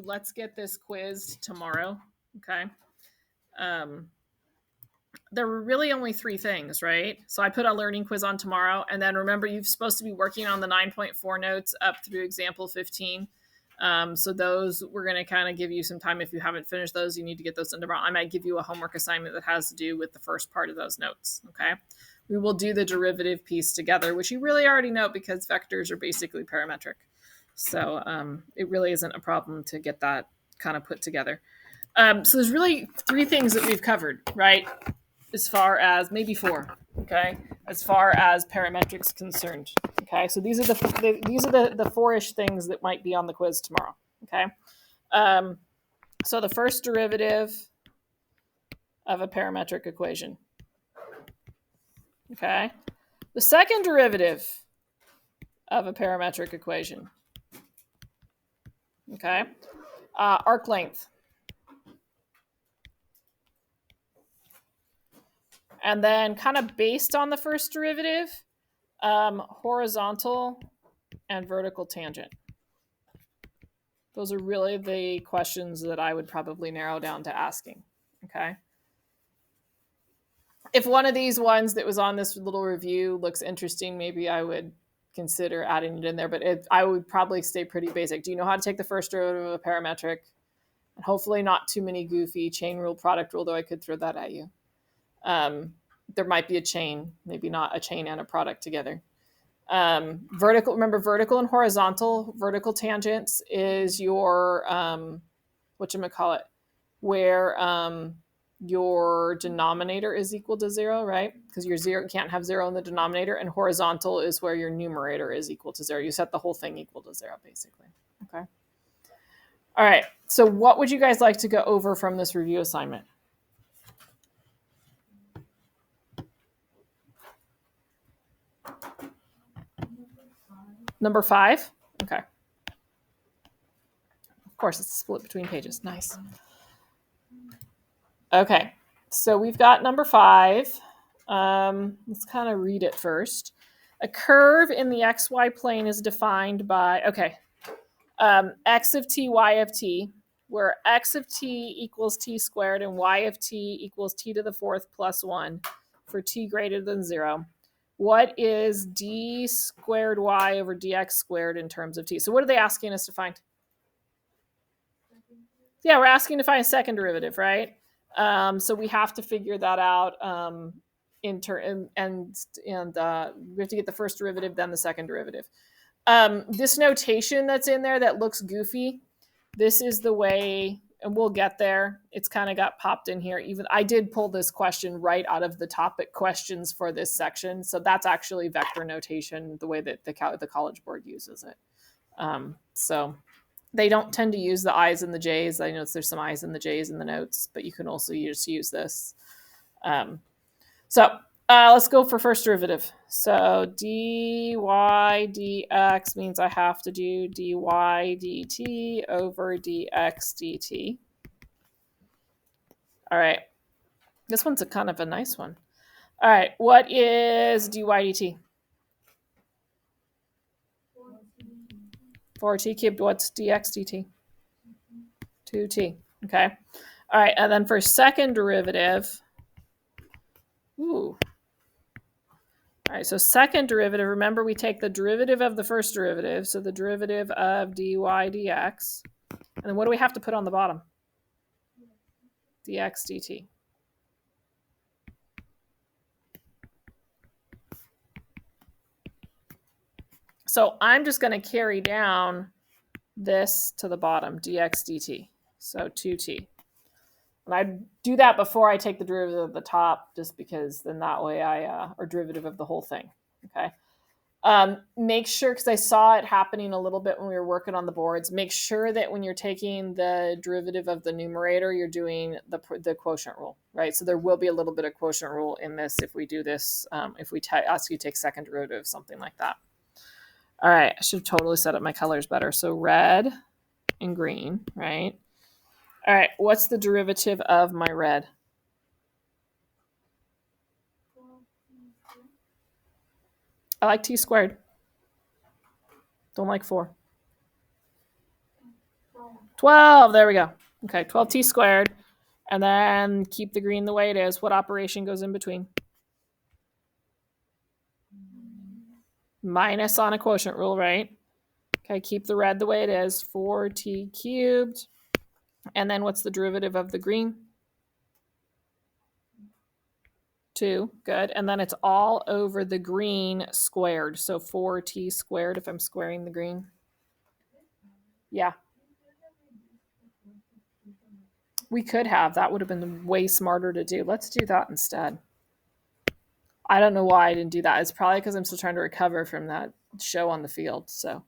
to, let's get this quiz tomorrow. Okay. There were really only 3 things, right? So I put a learning quiz on tomorrow. And then remember, you're supposed to be working on the 9.4 notes up through example 15. So those, we're going to kind of give you some time. If you haven't finished those, you need to get those in tomorrow. I might give you a homework assignment that has to do with the first part of those notes. Okay. We will do the derivative piece together, which you really already know because vectors are basically parametric. So it really isn't a problem to get that kind of put together. So there's really 3 things that we've covered, right? As far as maybe 4, okay? As far as parametric's concerned, okay? So these are the 4-ish things that might be on the quiz tomorrow, okay? So the first derivative of a parametric equation, okay? The second derivative of a parametric equation, okay? Arc length. And then kind of based on the first derivative, horizontal and vertical tangent. Those are really the questions that I would probably narrow down to asking, okay? If one of these ones that was on this little review looks interesting, maybe I would consider adding it in there, but I would probably stay pretty basic. Do you know how to take the first derivative of a parametric? And hopefully not too many goofy chain rule, product rule, though I could throw that at you. There might be a chain, maybe not a chain and a product together. Vertical, remember vertical and horizontal. Vertical tangents is your, whatchamacallit, where your denominator is equal to 0, right? Because your 0 can't have 0 in the denominator, and horizontal is where your numerator is equal to 0. You set the whole thing equal to 0, basically. Okay. All right. So what would you guys like to go over from this review assignment? Number 5? Okay. Of course, it's split between pages. Nice. Okay. So we've got number 5. Let's kind of read it first. A curve in the xy plane is defined by, okay, x of t, y of t, where x of t equals t squared and y of t equals t to the 4th plus 1 for t greater than 0. What is d squared y over dx squared in terms of t? So what are they asking us to find? Yeah, we're asking to find a second derivative, right? So we have to figure that out and we have to get the first derivative, then the second derivative. This notation that's in there that looks goofy, this is the way, and we'll get there. It's kind of got popped in here. Even I did pull this question right out of the topic questions for this section. So that's actually vector notation, the way that the College Board uses it. So they don't tend to use the I's and the J's. I notice there's some I's and the J's in the notes, but you can also just use this. Let's go for first derivative. So dy dx means I have to do dy dt over dx dt. All right. This one's a kind of a nice one. All right. What is dy dt? 4t cubed. What's dx dt? 2t. Okay. All right. And then for second derivative, ooh. All right, so second derivative, remember we take the derivative of the first derivative, so the derivative of dy dx. And then what do we have to put on the bottom? dx dt. So I'm just going to carry down this to the bottom, dx dt. So 2t. And I do that before I take the derivative of the top, just because then that way or derivative of the whole thing. Okay. Make sure, because I saw it happening a little bit when we were working on the boards, make sure that when you're taking the derivative of the numerator, you're doing the quotient rule, right? So there will be a little bit of quotient rule in this if we do this, if we ask you to take second derivative, something like that. All right, I should have totally set up my colors better. So red and green, right? All right, what's the derivative of my red? I like t squared. Don't like 4. 12. There we go. Okay, 12t squared. And then keep the green the way it is. What operation goes in between? Minus on a quotient rule, right? Okay, keep the red the way it is. 4t cubed. And then what's the derivative of the green? 2. Good. And then it's all over the green squared. So 4t squared if I'm squaring the green. Yeah. We could have. That would have been way smarter to do. Let's do that instead. I don't know why I didn't do that. It's probably because I'm still trying to recover from that show on the field. So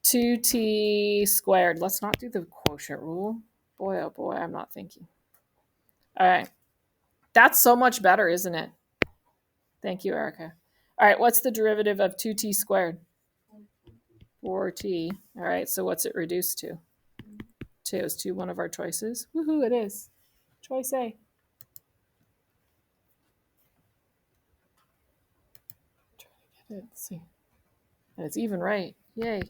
2t squared. Let's not do the quotient rule. Boy, oh boy, I'm not thinking. All right. That's so much better, isn't it? Thank you, Erica. All right, what's the derivative of 2t squared? 4t. All right, so what's it reduced to? 2. Is 2 one of our choices? Woohoo, it is. Choice A. Let's see. And it's even right. Yay.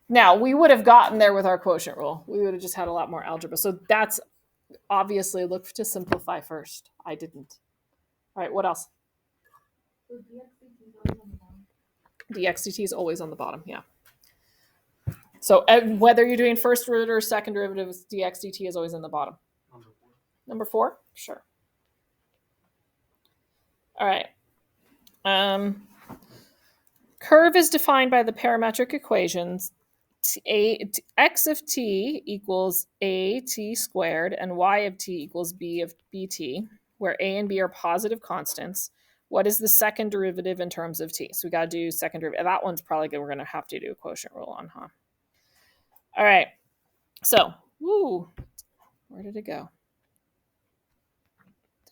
Now, we would have gotten there with our quotient rule. We would have just had a lot more algebra. So that's obviously look to simplify first. I didn't. All right, what else? dx/dt is always on the bottom, yeah. So whether you're doing first derivative or second derivative, dx/dt is always in the bottom. Number 4? Sure. All right. Curve is defined by the parametric equations x of t equals a t squared and y of t equals b of bt, where a and b are positive constants. What is the second derivative in terms of t? So we got to do second derivative. That one's probably good. We're going to have to do a quotient rule on, huh? All right. So, woo, where did it go?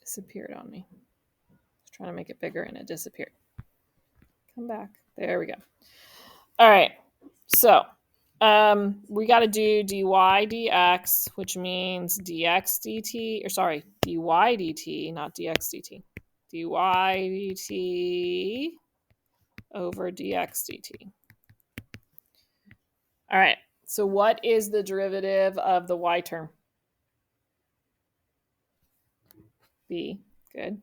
Disappeared on me. I was trying to make it bigger and it disappeared. Come back. There we go. All right. So we got to do dy dx, which means dx dt, or sorry, dy dt, not dx dt. dy dt over dx dt. All right. So what is the derivative of the y term? B. Good.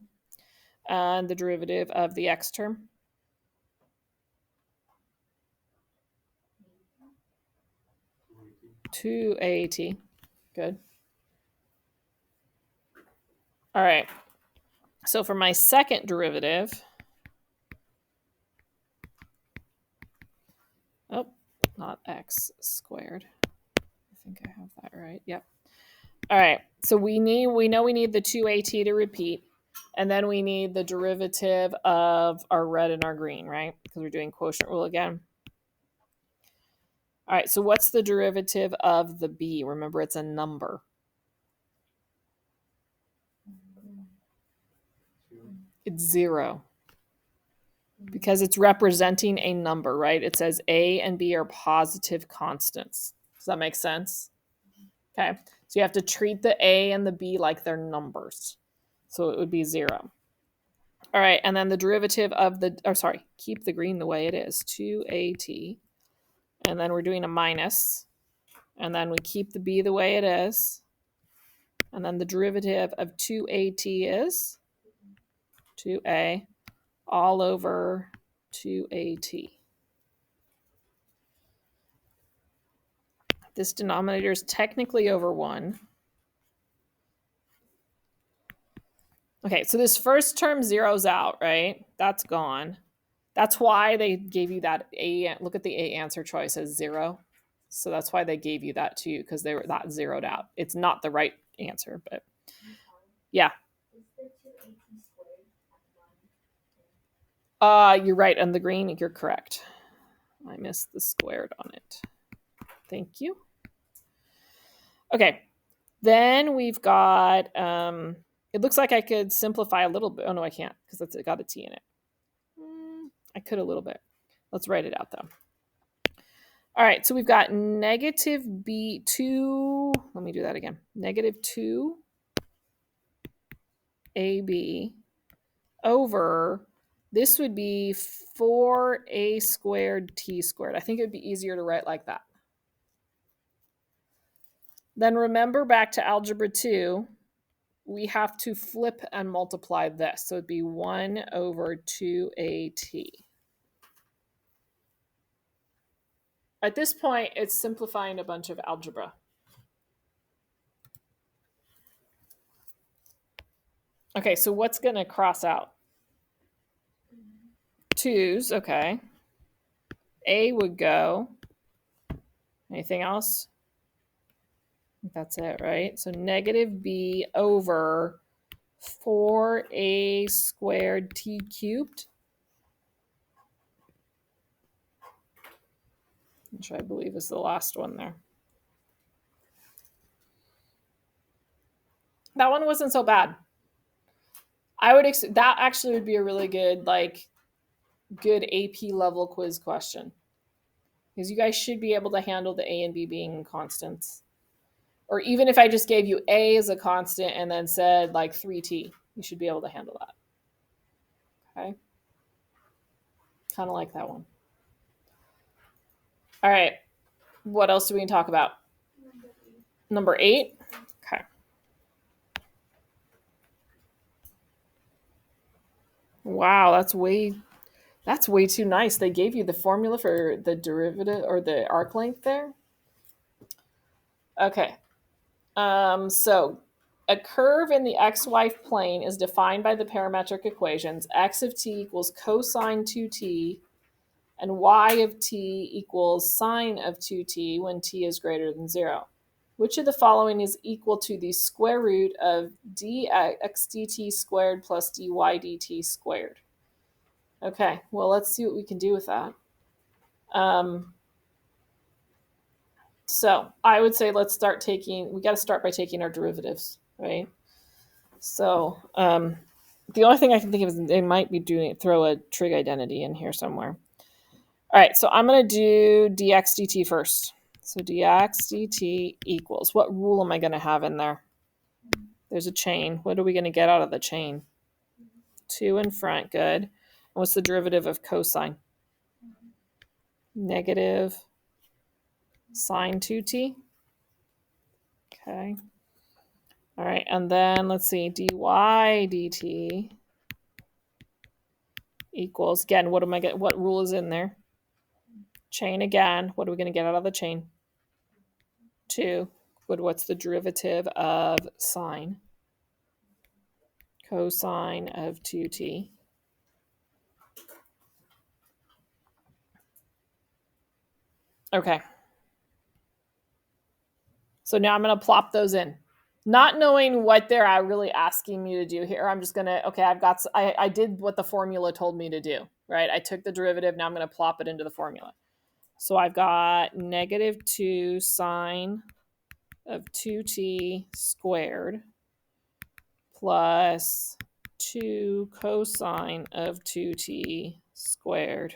And the derivative of the x term? 2AT. Good. All right. So for my second derivative, oh, not x squared. I think I have that right. Yep. All right. So we know we need the 2AT to repeat, and then we need the derivative of our red and our green, right? Because we're doing quotient rule again. All right. So what's the derivative of the b? Remember, it's a number. It's 0. Because it's representing a number, right? It says A and B are positive constants. Does that make sense? Okay. So you have to treat the A and the B like they're numbers. So it would be 0. All right. And then the derivative of keep the green the way it is, 2AT. And then we're doing a minus. And then we keep the B the way it is. And then the derivative of 2AT is 2A all over 2AT. This denominator is technically over 1. Okay, so this first term zeroes out, right? That's gone. That's why they gave you that A. Look at the A answer choice as 0. So that's why they gave you that too, because they were that zeroed out. It's not the right answer, but yeah. You're right. On the green, you're correct. I missed the squared on it. Thank you. Okay, then we've got, it looks like I could simplify a little bit. Oh, no, I can't because it's got a T in it. I could a little bit. Let's write it out, though. All right, so we've got negative B2. Let me do that again. Negative 2AB over This would be 4a squared t squared. I think it would be easier to write like that. Then remember back to algebra 2, we have to flip and multiply this. So it'd be 1 over 2at. At this point, it's simplifying a bunch of algebra. Okay, so what's going to cross out? 2's, okay. A would go. Anything else? That's it, right? So negative b over 4a squared t cubed. Which I believe is the last one there. That one wasn't so bad. I would that actually would be a really good good AP level quiz question, because you guys should be able to handle the a and b being constants. Or even if I just gave you a as a constant and then said like 3t, you should be able to handle that. Okay, kind of like that one. All right, what else do we talk about? Number 8. Okay. Wow, that's way too nice. They gave you the formula for the derivative or the arc length there. Okay. So a curve in the xy plane is defined by the parametric equations x of t equals cosine 2t and y of t equals sine of 2t when t is greater than 0. Which of the following is equal to the square root of dx dt squared plus dy dt squared? Okay, well, let's see what we can do with that. So I would say let's start taking, we got to start by taking our derivatives, right? So the only thing I can think of is they might be throw a trig identity in here somewhere. All right, so I'm going to do dx dt first. So dx dt equals, what rule am I going to have in there? There's a chain. What are we going to get out of the chain? 2 in front, good. And what's the derivative of cosine? Negative sine 2t. Okay. All right, and then let's see, dy dt equals, again, what am I get? What rule is in there? Chain again. What are we going to get out of the chain? 2. What's the derivative of sine? Cosine of 2t. Okay. So now I'm going to plop those in. Not knowing what they're really asking me to do here, I'm just going to, okay, I did what the formula told me to do, right? I took the derivative. Now I'm going to plop it into the formula. So I've got negative 2 sine of 2t squared plus 2 cosine of 2t squared.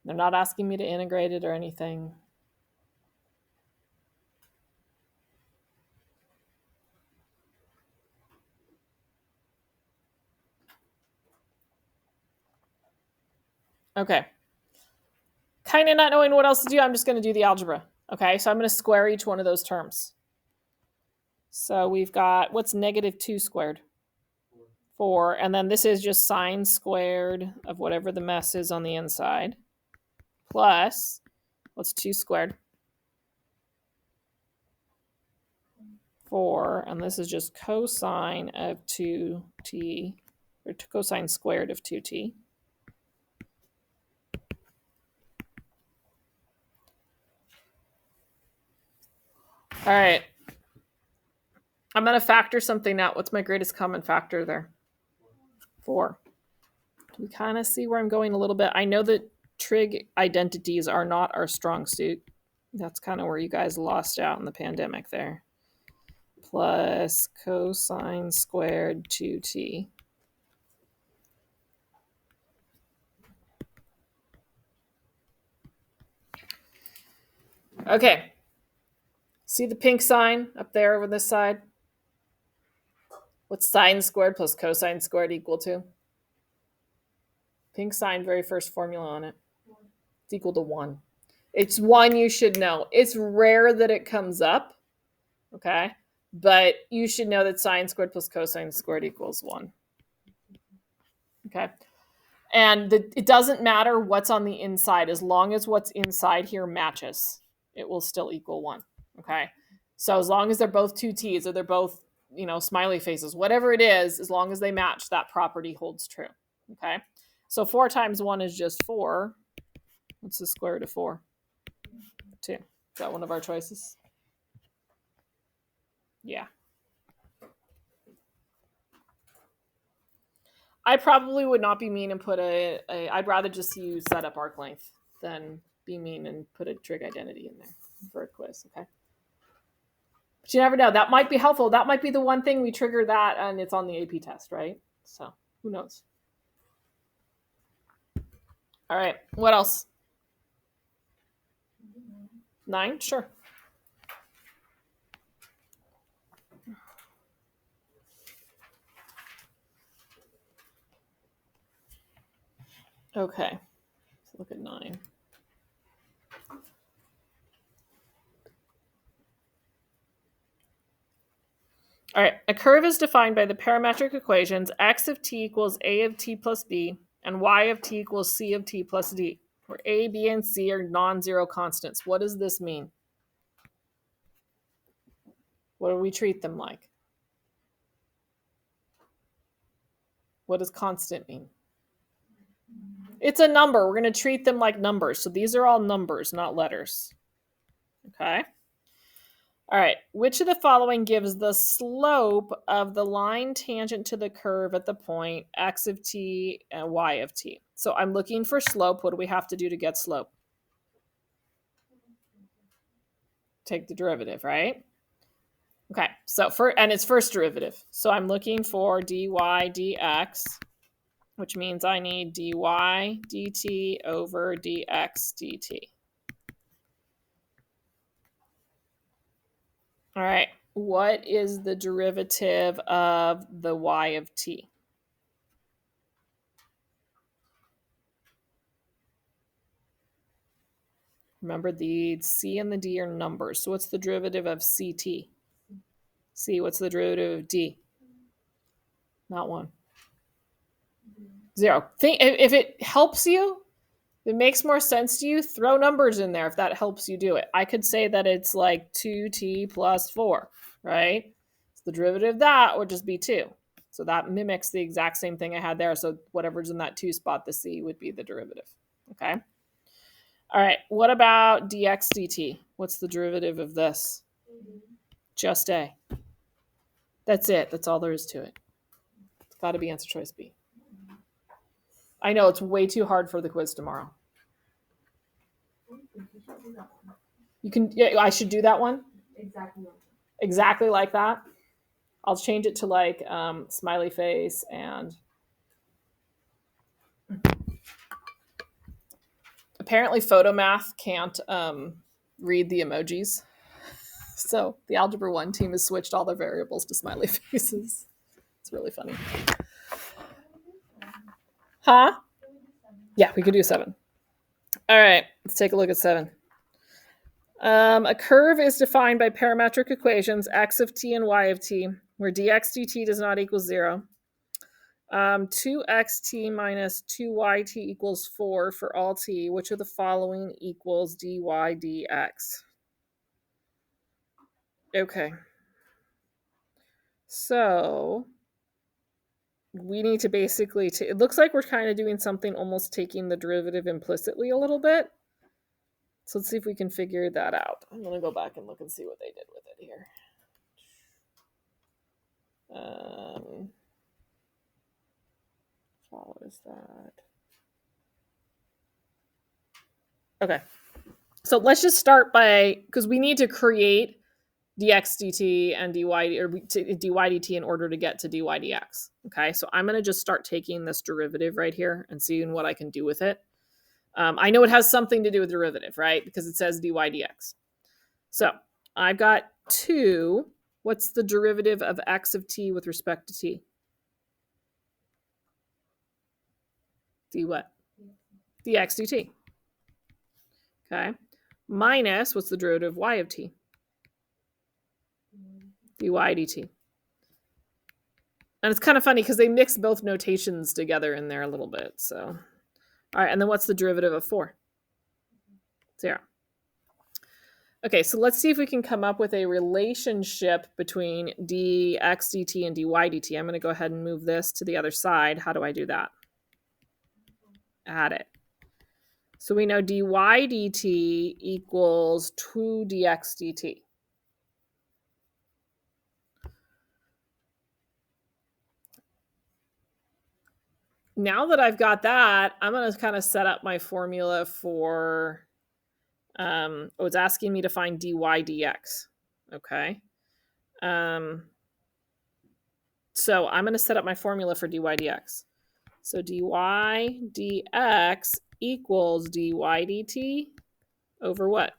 They're not asking me to integrate it or anything. Okay. Kind of not knowing what else to do, I'm just going to do the algebra. Okay, so I'm going to square each one of those terms. So we've got, what's negative 2 squared? 4. And then this is just sine squared of whatever the mess is on the inside. Plus, what's 2 squared? 4. And this is just cosine of 2t, or cosine squared of 2t. All right. I'm going to factor something out. What's my greatest common factor there? 4. Do we kind of see where I'm going a little bit? I know that trig identities are not our strong suit. That's kind of where you guys lost out in the pandemic there. Plus cosine squared 2t. Okay. See the pink sign up there over this side? What's sine squared plus cosine squared equal to? Pink sign, very first formula on it. It's equal to 1. It's 1 you should know. It's rare that it comes up, okay? But you should know that sine squared plus cosine squared equals 1. Okay? And it doesn't matter what's on the inside. As long as what's inside here matches, it will still equal 1. Okay? So as long as they're both 2 t's or they're both, smiley faces, whatever it is, as long as they match, that property holds true. Okay? So 4 times 1 is just 4. What's the square root of 4? 2. Is that one of our choices? Yeah. I probably would not be mean and put I'd rather just use set up arc length than be mean and put a trig identity in there for a quiz, okay? But you never know. That might be helpful. That might be the one thing we trigger that and it's on the AP test, right? So who knows? All right. What else? 9? Sure. Okay. Let's look at 9. All right, a curve is defined by the parametric equations x of t equals a of t plus b and y of t equals c of t plus d, where a, b, and c are non-zero constants. What does this mean? What do we treat them like? What does constant mean? It's a number. We're going to treat them like numbers. So these are all numbers, not letters. Okay. All right, which of the following gives the slope of the line tangent to the curve at the point x of t and y of t? So I'm looking for slope. What do we have to do to get slope? Take the derivative, right? Okay, so and it's first derivative. So I'm looking for dy dx, which means I need dy dt over dx dt. All right, what is the derivative of the y of t? Remember, the c and the d are numbers. So what's the derivative of ct? C, what's the derivative of d? Not 1. 0. If it helps you, if it makes more sense to you, throw numbers in there if that helps you do it. I could say that it's like 2t plus 4, right? So the derivative of that would just be 2. So that mimics the exact same thing I had there. So whatever's in that 2 spot, the c would be the derivative. Okay? All right, what about dx dt? What's the derivative of this? Just a. That's it. That's all there is to it. It's got to be answer choice B. I know it's way too hard for the quiz tomorrow. You can. Yeah, I should do that one. Exactly like that. I'll change it to like smiley face and. Apparently, Photomath can't read the emojis, so the Algebra 1 team has switched all their variables to smiley faces. It's really funny. Huh? Yeah, we could do 7. All right, let's take a look at 7. A curve is defined by parametric equations x of t and y of t, where dx dt does not equal 0. 2xt minus 2yt equals 4 for all t. Which of the following equals dy dx? Okay. So we need to basically, it looks like we're kind of doing something almost taking the derivative implicitly a little bit. So let's see if we can figure that out. I'm going to go back and look and see what they did with it here. What is that? Okay. So let's just start by, because we need to create dx dt and dy, or dy dt in order to get to dy dx. Okay, so I'm going to just start taking this derivative right here and seeing what I can do with it. I know it has something to do with derivative, right? Because it says dy dx. So I've got 2. What's the derivative of x of t with respect to t? d what? dx dt. Okay. Minus, what's the derivative of y of t? dy dt. And it's kind of funny because they mix both notations together in there a little bit. So, all right. And then what's the derivative of 4? 0. Okay, so let's see if we can come up with a relationship between dx dt and dy dt. I'm going to go ahead and move this to the other side. How do I do that? Add it. So we know dy dt equals 2 dx dt. Now that I've got that, I'm going to kind of set up my formula for, it's asking me to find dy dx. Okay. So I'm going to set up my formula for dy dx. So dy dx equals dy dt over what?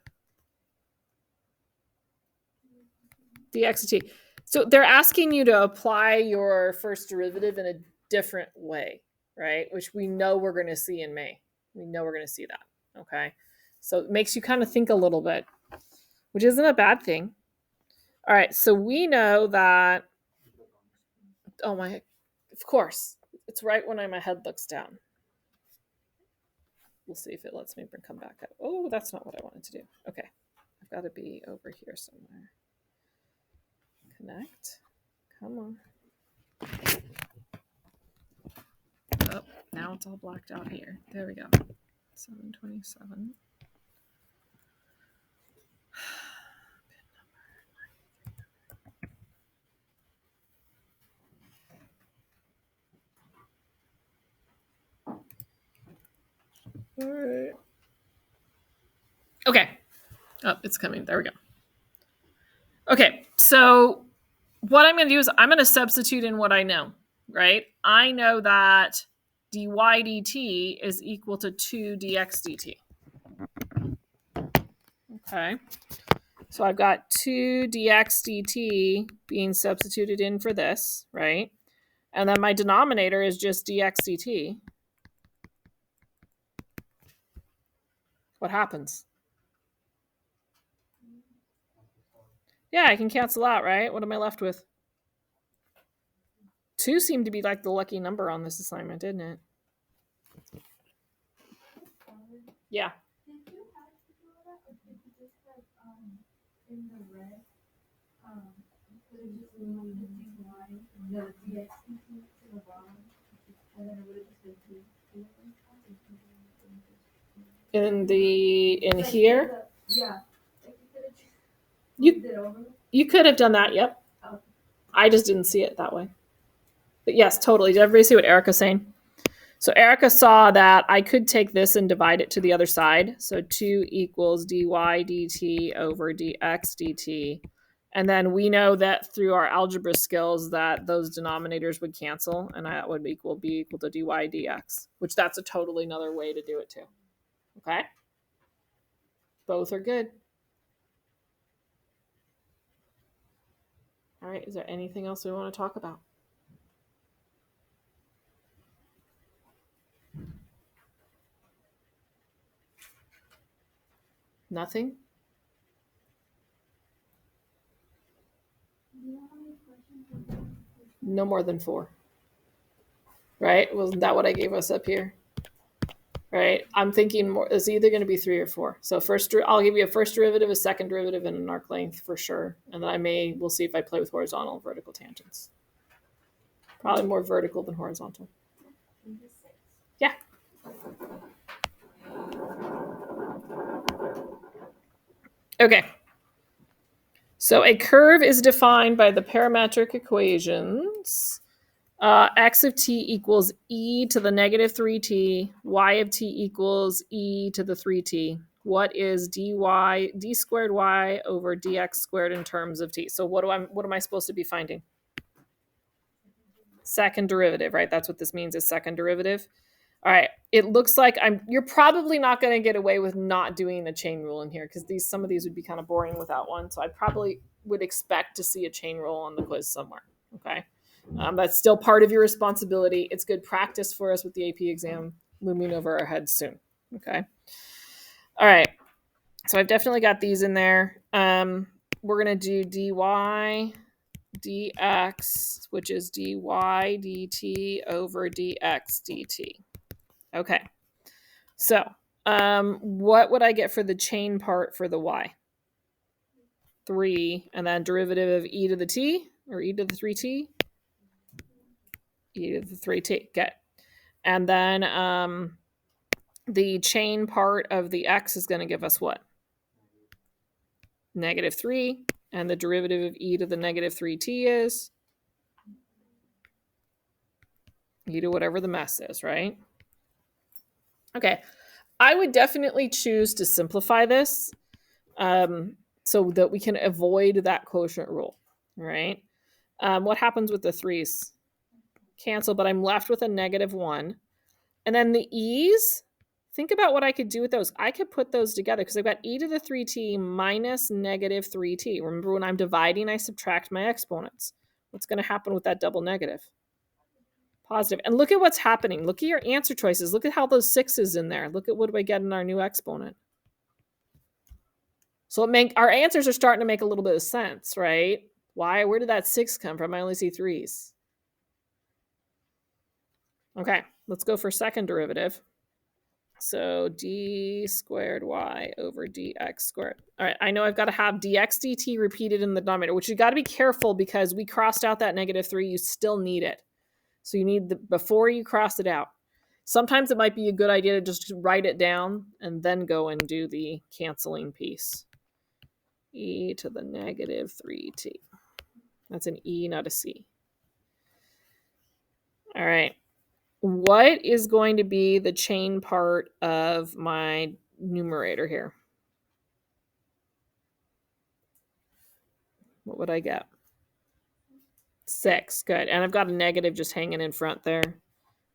dx dt. So they're asking you to apply your first derivative in a different way, right? Which we know we're going to see in May. We know we're going to see that, okay? So it makes you kind of think a little bit, which isn't a bad thing. All right, so we know that, oh my, of course, it's right when my head looks down. We'll see if it lets me come back up. Oh, that's not what I wanted to do. Okay, I've got to be over here somewhere. Connect. Come on. Oh, now it's all blacked out here. There we go. 727. All right. Okay. Oh, it's coming. There we go. Okay, so what I'm going to do is I'm going to substitute in what I know, right? I know that dy dt is equal to 2 dx dt. Okay. So I've got 2 dx dt being substituted in for this, right? And then my denominator is just dx dt. What happens? Yeah, I can cancel out, right? What am I left with? 2 seemed to be like the lucky number on this assignment, didn't it? Yeah. Did you have to do that, or did you just have in the red? Could have just moved the dy, the dx to the bottom, and then it would have just been 2. In like here? Yeah. Like you could have done that, yep. Oh. I just didn't see it that way. But yes, totally. Did everybody see what Erica's saying? So Erica saw that I could take this and divide it to the other side. So 2 equals dy dt over dx dt. And then we know that through our algebra skills that those denominators would cancel, and that would be equal to dy dx, which that's a totally another way to do it too. Okay? Both are good. All right, is there anything else we want to talk about? Nothing? No more than 4. Right? Wasn't that what I gave us up here? Right? I'm thinking more. It's either going to be 3 or 4. So first, I'll give you a first derivative, a second derivative, and an arc length for sure. And then we'll see if I play with horizontal and vertical tangents. Probably more vertical than horizontal. Yeah. Okay. So a curve is defined by the parametric equations. X of t equals e to the negative 3t. Y of t equals e to the 3t. What is d squared y over dx squared in terms of t? So what am I supposed to be finding? Second derivative, right? That's what this means is second derivative. All right. It looks like you're probably not going to get away with not doing the chain rule in here because some of these would be kind of boring without one. So I probably would expect to see a chain rule on the quiz somewhere. Okay. That's still part of your responsibility. It's good practice for us with the AP exam. looming over our heads soon. Okay. All right. So I've definitely got these in there. We're going to do dy dx, which is dy dt over dx dt. Okay. So what would I get for the chain part for the y? 3, and then derivative of e to the t, or e to the 3t? E to the 3t. Okay. And then the chain part of the x is going to give us what? -3. And the derivative of e to the -3t is e to whatever the mess is, right? Okay. I would definitely choose to simplify this so that we can avoid that quotient rule, right? What happens with the 3's? Cancel, but I'm left with a -1. And then the e's, think about what I could do with those. I could put those together because I've got e to the 3t minus -3t. Remember, when I'm dividing, I subtract my exponents. What's going to happen with that double negative? Positive. And look at what's happening. Look at your answer choices. Look at how those 6's in there. Look at what do I get in our new exponent. So our answers are starting to make a little bit of sense, right? Why? Where did that 6 come from? I only see 3's. Okay, let's go for second derivative. So d squared y over dx squared. All right, I know I've got to have dx dt repeated in the denominator, which you got to be careful because we crossed out that -3. You still need it. So you need before you cross it out. Sometimes it might be a good idea to just write it down and then go and do the canceling piece. E to the -3t. That's an E, not a C. All right. What is going to be the chain part of my numerator here? What would I get? 6. Good. And I've got a negative just hanging in front there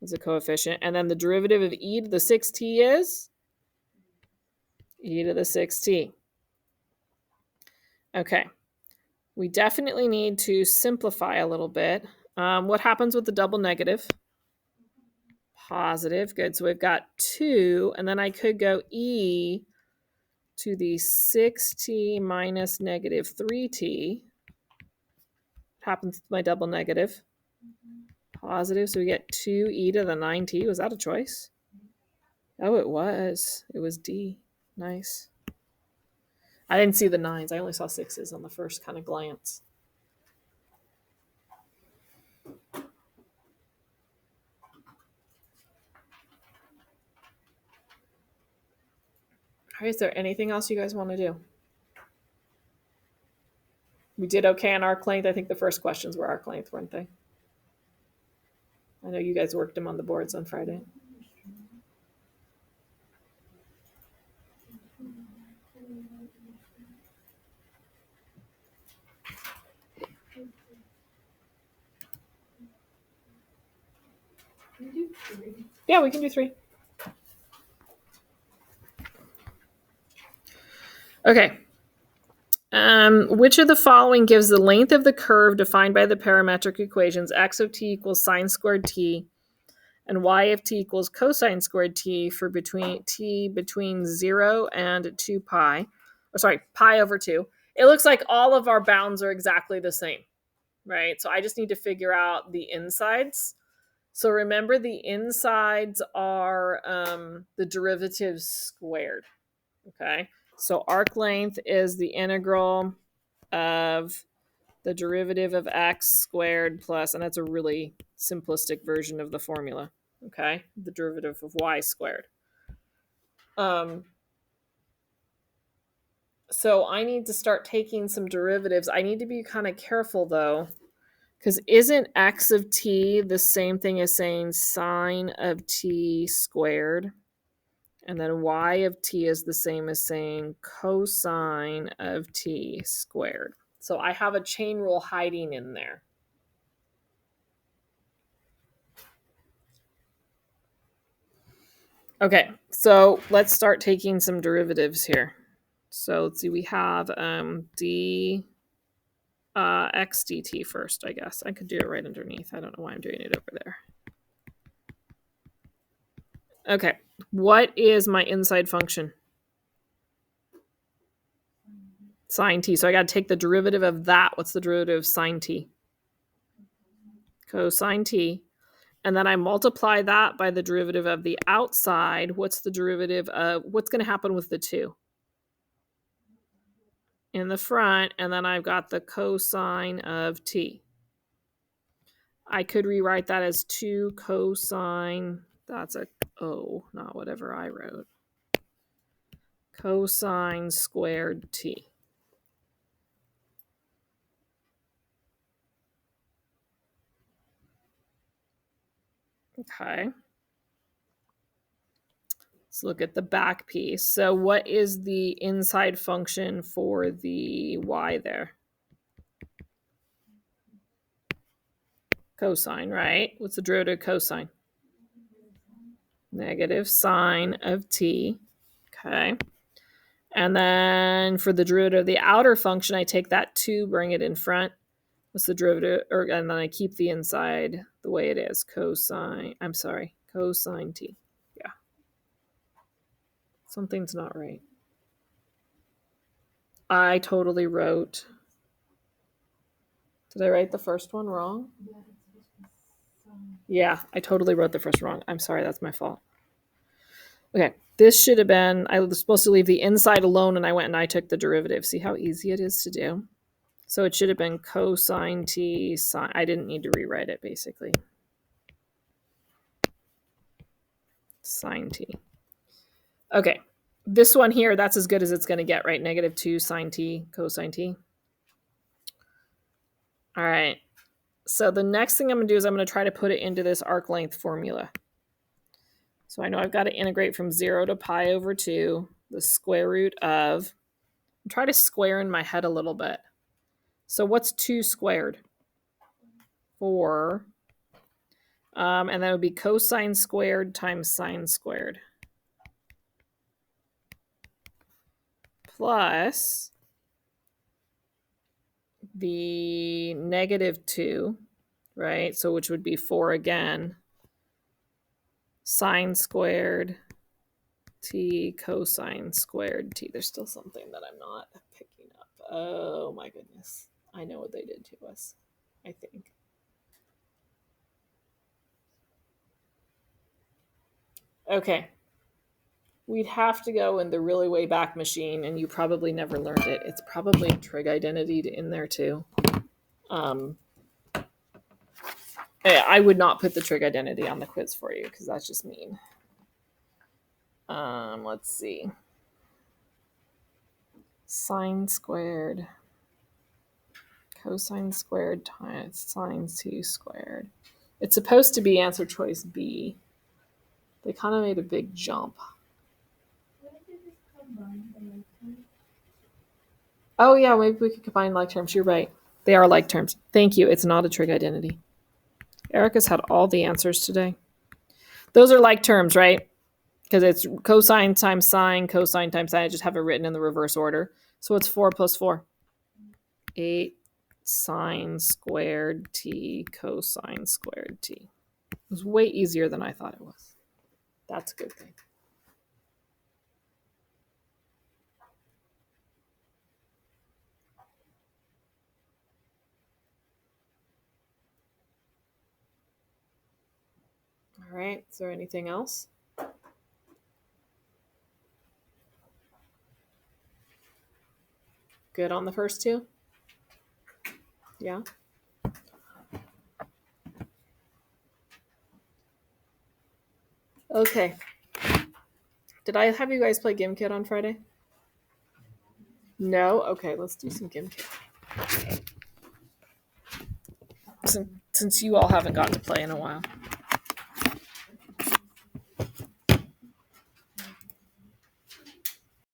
as a coefficient. And then the derivative of e to the 6t is e to the 6t. Okay. We definitely need to simplify a little bit. What happens with the double negative? Positive. Good. So we've got 2. And then I could go e to the 6t minus -3t. Happens with my double negative. Positive. So we get 2e to the 9t. Was that a choice? Oh, it was. It was D. Nice. I didn't see the 9's. I only saw 6's on the first kind of glance. All right, is there anything else you guys want to do? We did okay on arc length. I think the first questions were arc length, weren't they? I know you guys worked them on the boards on Friday. Yeah, we can do 3. Okay. Which of the following gives the length of the curve defined by the parametric equations x of t equals sine squared t and y of t equals cosine squared t for between 0 and 2 pi, pi over 2. It looks like all of our bounds are exactly the same, right? So I just need to figure out the insides. So remember, the insides are the derivatives squared, okay? So arc length is the integral of the derivative of x squared plus, and that's a really simplistic version of the formula, okay? The derivative of y squared. So I need to start taking some derivatives. I need to be kind of careful, though, because isn't x of t the same thing as saying sine of t squared? And then y of t is the same as saying cosine of t squared. So I have a chain rule hiding in there. Okay, so let's start taking some derivatives here. So let's see, we have d x dt first, I guess. I could do it right underneath. I don't know why I'm doing it over Okay. What is my inside function? Sine t. So I got to take the derivative of that. What's the derivative of sine t? Cosine t. And then I multiply that by the derivative of the outside. What's the derivative of what's going to happen with the 2? In the front, and then I've got the cosine of t. I could rewrite that as 2 cosine, that's a O, not whatever I wrote. Cosine squared t. Okay. Let's look at the back piece. So what is the inside function for the y there? Cosine, right? What's the derivative of cosine? Negative sine of t. Okay. And then for the derivative of the outer function, I take that 2, bring it in front. What's the derivative? And then I keep the inside the way it is. Cosine t. Yeah. Something's not right. I totally wrote. Did I write the first one wrong? Yeah, I totally wrote the first wrong. I'm sorry, that's my fault. Okay, this should have been, I was supposed to leave the inside alone and I went and I took the derivative. See how easy it is to do? So it should have been cosine t sine. I didn't need to rewrite it basically. Sine t. Okay, this one here, that's as good as it's going to get, right? Negative 2 sine t cosine t. All right. So the next thing I'm going to do is I'm going to try to put it into this arc length formula. So I know I've got to integrate from 0 to pi over 2, the square root of, try to square in my head a little bit. So what's 2 squared? 4. And that would be cosine squared times sine squared. Plus the negative 2, right? So which would be 4 again. Sine squared t cosine squared t. There's still something that I'm not picking up. Oh my goodness. I know what they did to us, I think. Okay. We'd have to go in the really way back machine, and you probably never learned it. It's probably a trig identity in there too. I would not put the trig identity on the quiz for you because that's just mean. Let's see. Sine squared, cosine squared times sine 2 squared. It's supposed to be answer choice B. They kind of made a big jump. Oh yeah, maybe we could combine like terms. You're right. They are like terms. Thank you. It's not a trig identity. Erica's had all the answers today. Those are like terms, right? Because it's cosine times sine, cosine times sine. I just have it written in the reverse order. So what's 4 plus 4? 8 sine squared t cosine squared t. It was way easier than I thought it was. That's a good thing. All right. Is there anything else? Good on the first 2? Yeah. Okay. Did I have you guys play GimKit on Friday? No? Okay, let's do some GimKit. Since you all haven't gotten to play in a while.